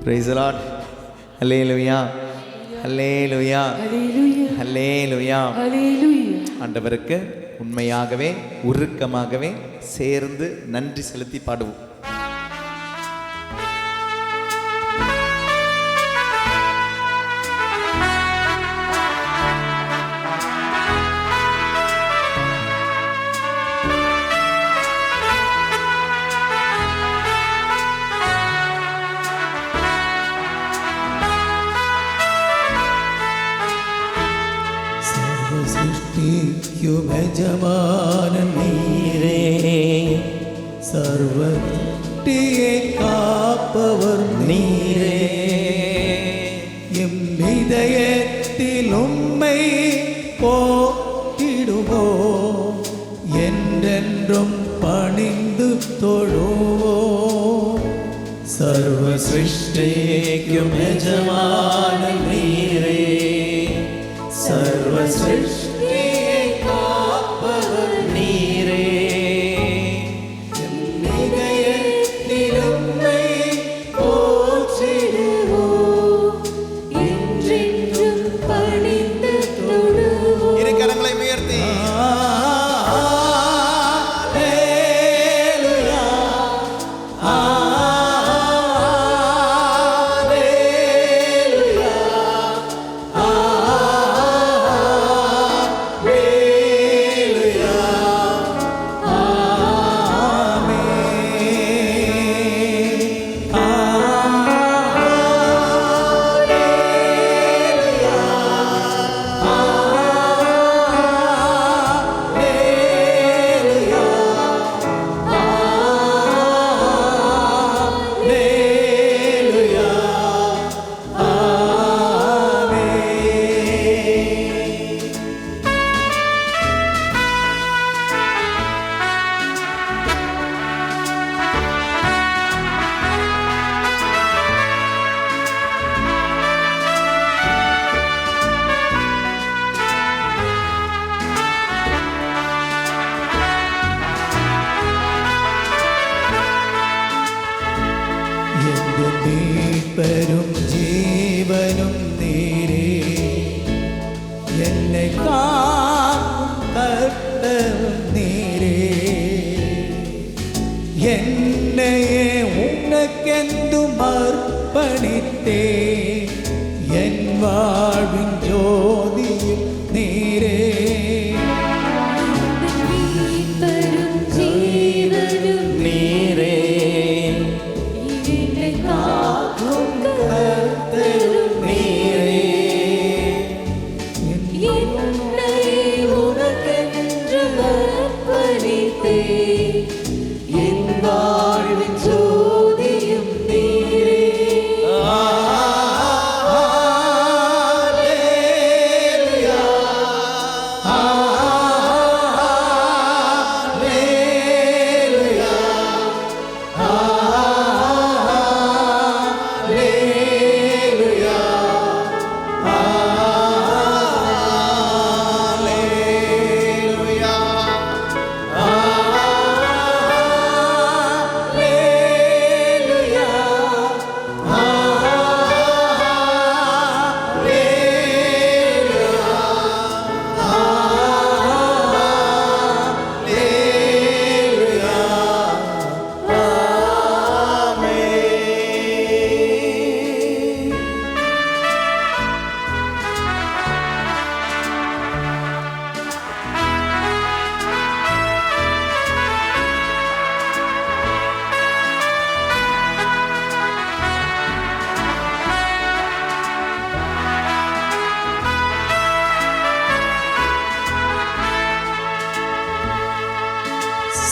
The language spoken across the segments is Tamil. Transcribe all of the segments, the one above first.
Praise the Lord. Hallelujah. Hallelujah. Hallelujah. ஆண்டவருக்கு உண்மையாகவே உருக்கமாகவே சேர்ந்து நன்றி செலுத்தி பாடுவோம். யஜமானன் நீரே, சர்வத்தியை காப்பவர் நீரே, எம் இதயத்தில் உம்மை போற்றிடுவோம், என்றென்றும் பணிந்து தொழுவோம். சர்வ சிருஷ்டிக்கும் யஜமானன் நீரே, சர்வ சிருஷ்டி பெரும் ஜீவனும் நீரே, என்னை காக்கும் கர்த்தரும் நீரே, என்னையே உனக்கென்றும் அர்ப்பணித்தே, என் வாழ்வின் ஜோதியும் நீரே.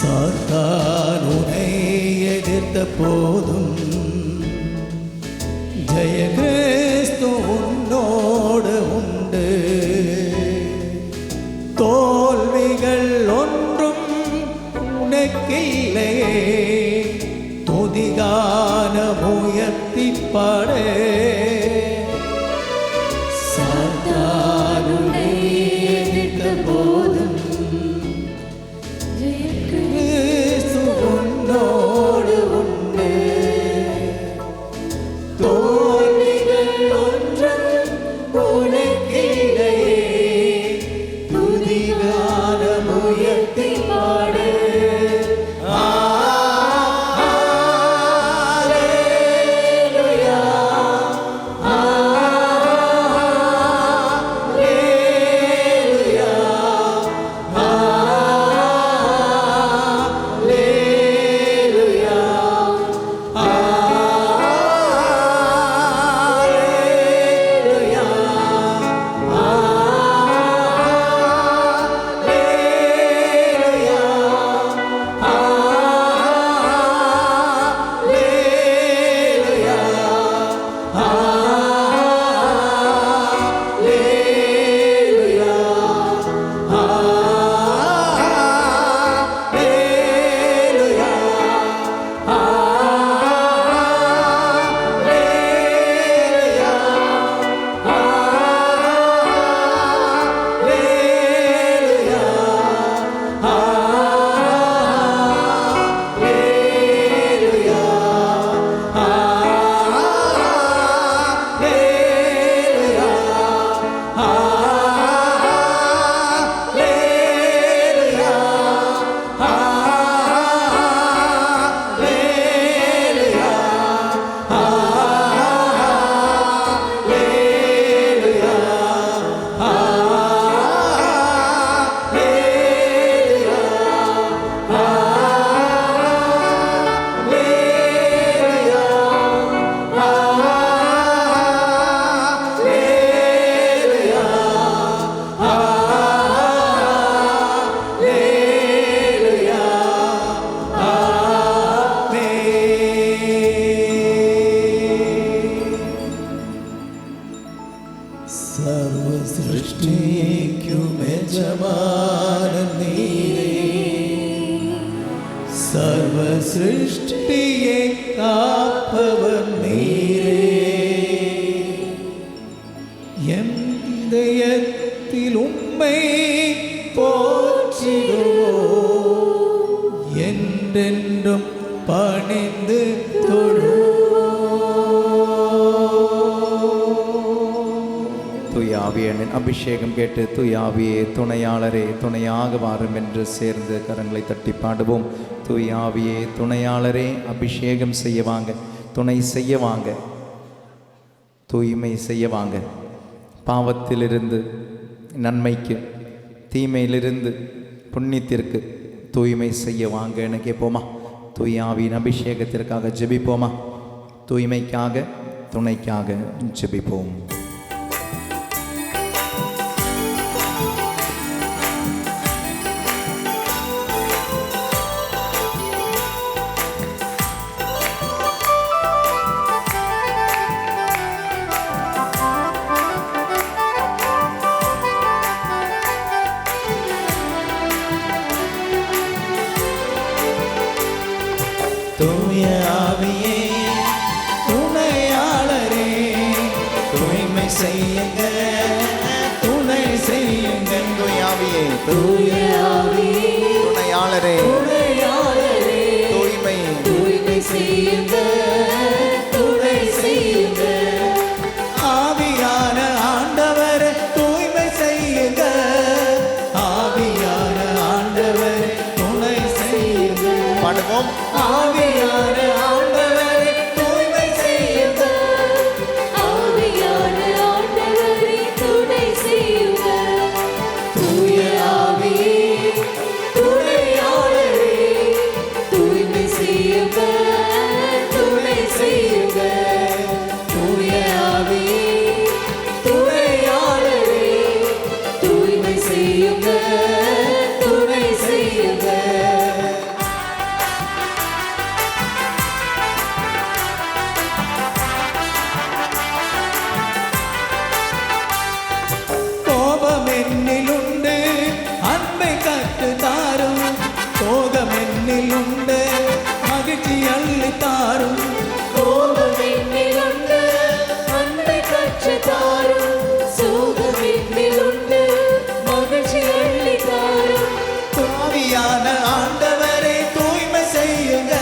சாத்தான் உன்னை எதிர்த்த போதும் ஜெய கிறிஸ்து உன்னோடு உண்டு, தோல்விகள் ஒன்றும் உனக்கில்லையே, துதிகான முயற்சி பாடு. சாத்தான் உன்னை எதிர்த்த போதும் உன்னோடு உண்டு, സർവ സൃഷ്ടിക്കും യജമാനൻ നീരേ, സർവ സൃഷ്ടിയെ കാപ്പവൻ നീരേ. என் இதயத்தில் உம்மை போற்றிடுவோம், என்றென்றும் பணிந்து தூய ஆவியனின் அபிஷேகம் கேட்டு தூய ஆவியே துணையாளரே துணையாக வாரும் என்று சேர்ந்து கரங்களை தட்டி பாடுவோம். தூய ஆவியே துணையாளரே அபிஷேகம் செய்ய வாங்க, துணை செய்ய வாங்க, தூய்மை செய்ய வாங்க. பாவத்திலிருந்து நன்மைக்கு, தீமையிலிருந்து புண்ணியத்திற்கு தூய்மை செய்ய வாங்கன்னு கேட்போமா? தூய ஆவியின் அபிஷேகத்திற்காக ஜெபிப்போமா? தூய்மைக்காக, துணைக்காக ஜெபிப்போம். தூய ஆவியே துணையாளரே, தூய்மை செய்யுங்க, துணை செய்யுங்க. தூய ஆவியே தூய ஆவியே துணையாளரே துணையாளரே, தூய்மை தூய்மை செய்யுங்க, துணை செய்யுங்க. ஆவியான ஆண்டவர் தூய்மை செய்யுங்க, ஆவியான ஆண்டவர் துணை செய்யுங்க. பாடுவோம். ஆவியான ஆண்டவரை தூய்மை செய்யுங்க, ஆவியான ஆண்டவரை துணை செய்யுங்க. தூய ஆவியே துணையாளரே, தூய்மை செய்யுங்க, துணை செய்யுங்க. தூய ஆவியே துணையாளரே, தூய்மை செய்யுங்க, துணை செய்யுங்க. கோபம் என்னிலுண்டு, அன்பை கற்று தாரும், கோபம் என்னிலுண்டு, மகிழ்ச்சி அள்ளி தாரும். கோபம் என்னிலுண்டு, அன்பை கற்று தாரும், சோகம் என்னிலுண்டு, மகிழ்ச்சி அள்ளி தாரும். ஆவியான ஆண்டவரை தூய்மை செய்யுங்க,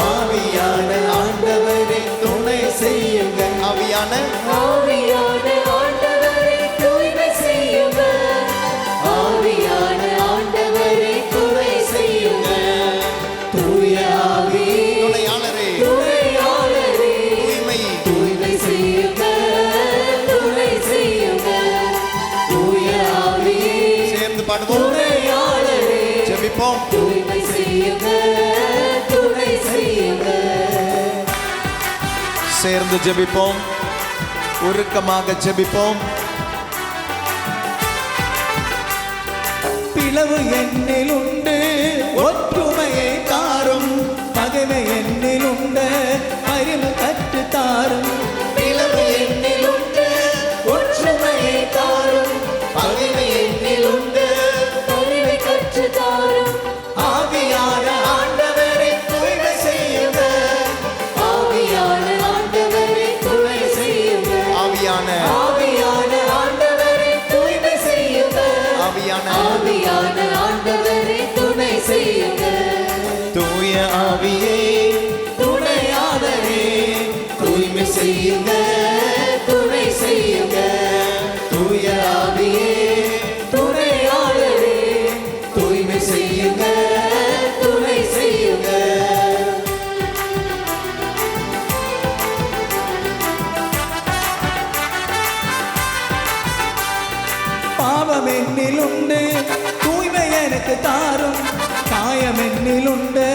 ஆவியான ஆண்டவரை துணை செய்யுங்க. ஆவியான ஆவியான ஆண்டவரை தூய்மை செய்யுங்க, ஆவியான ஆண்டவரை துணை செய்யுங்க. தூய ஆவியே துணையாளரே துணையாளரே, தூய்மை தூய்மை செய்யுங்க, துணை செய்யுங்க. தூய ஆவியே சேர்ந்து பாடுவோம், துணையாளரே, ஜெபிப்போம். தூய்மை செய்யுங்க, துணை செய்யுங்க. சேர்ந்து ஜெபிப்போம், உருக்கமாக ஜெபிப்போம். பிளவு என்னிலுண்டு, ஒற்றுமையை தாரும், பகைமை என்னிலுண்டு, அறிவு கற்று தாரும். பிளவு என்னிலுண்டு, ஒற்றுமையை தாரும், பகைமை என்னிலுண்டு, அறிவை கற்று தாரும். ஆவியான ஆண்டவரை தூய்மை செய்யுங்க, ஆவியான ஆண்டவரை துணை செய்யுங்க, ஆவியான ஆவியான ஆண்டவரை தூய்மை செய்யுங்க, ஆவியான ஆவியான ஆண்டவரை துணை செய்யுங்க. தூய ஆவியே துணையாளரே, தூய்மை செய்யுங்க, துணை செய்யுங்க. தூய ஆவியே துணையாளரே, தூய்மை செய்யுங்க, துணை செய்யுங்க. பாவம் என்னிலுண்டு, தூய்மை எனக்கு தாரும், காயம் என்னிலுண்டு,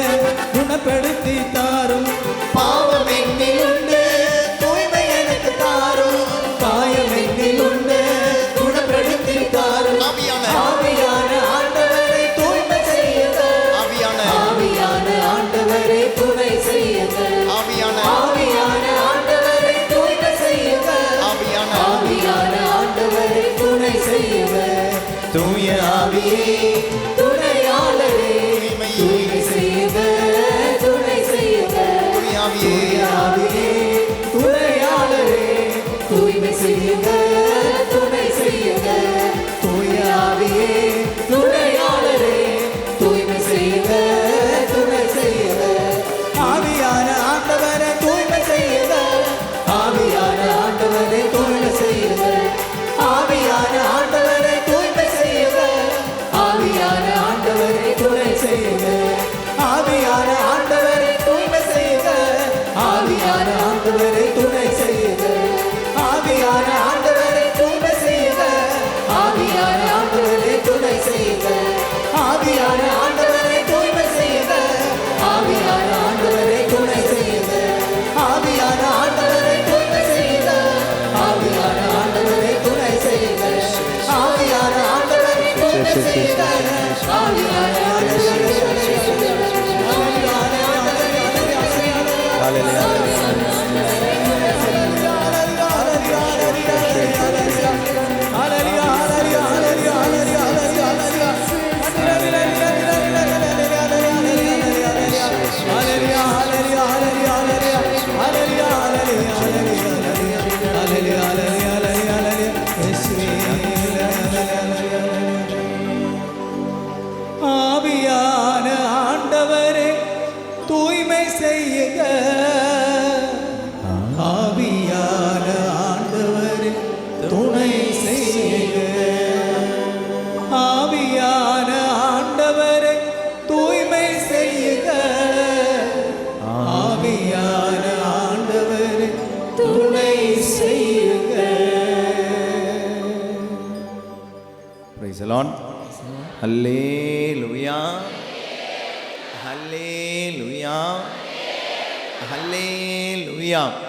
குணப்படுத்தி தாரும். பாவம் என்னிலுண்டு, தூய்மை எனக்கு தாரும், காயம் என்னிலுண்டு, குணப்படுத்தி தாரும். ஆவியான ஆவியான ஆண்டவரை தூய்மை செய்யுங்க, ஆவியான ஆவியான ஆண்டவரை துணை செய்யுங்க, ஆவியான ஆவியான ஆண்டவரை தூய்மை செய்யுங்க, ஆவியான ஆவியான துணை செய்யுங்க தூய ஆவியே துணையாளரே தூய்மை செய்யுங்க துணை செய்யுங்க தூய ஆவியே ஆவியே துணையாளரே தூய்மை செய்யுங்க துணை செய்யுங்க தூய ஆவியே துணையாளரே தூய்மை செய்யுங்க துணை செய்யுங்க ஆவியான ஆண்டவரை தூய்மை செய்யுங்க ஆவியான ஆண்டவரை தூய்மை செய்யுங்க ஆவியான ஆண்டவரை தூய்மை செய்யுங்க ஆவியான ஆண்டவரை துணை செய்யுங்க ஆவியான ஆண்டவரை தூய்மை செய்யுங்க ஆவியான ஆண்டவரை துணை செய்யுங்க ஆவியான ஆண்டவரை தூய்மை செய்யுங்க ஆவியான ஆண்டவரை துணை செய்யுங்க ஆவியான ஆண்டவரை தூய்மை செய்யுங்க ஆவியான ஆண்டவரை துணை செய்யுங்க ஆவியான ஆண்டவரை தூய்மை செய்யுங்க ஆவியான ஆண்டவரை துணை செய்யுங்க ஆவியான ஆண்டவரை தூய்மை செய்யுங்க ஆவியான ஆவியான ஆண்டவரே தூய்மை செய்யுங்க ஆவியான ஆண்டவரே துணை செய்யுங்க ஆவியான ஆண்டவரை தூய்மை செய்யுங்க ஆவியான ஆண்டவரை துணை செய்யுங்க. Praise the Lord. Hallelujah. Hallelujah. Hallelujah.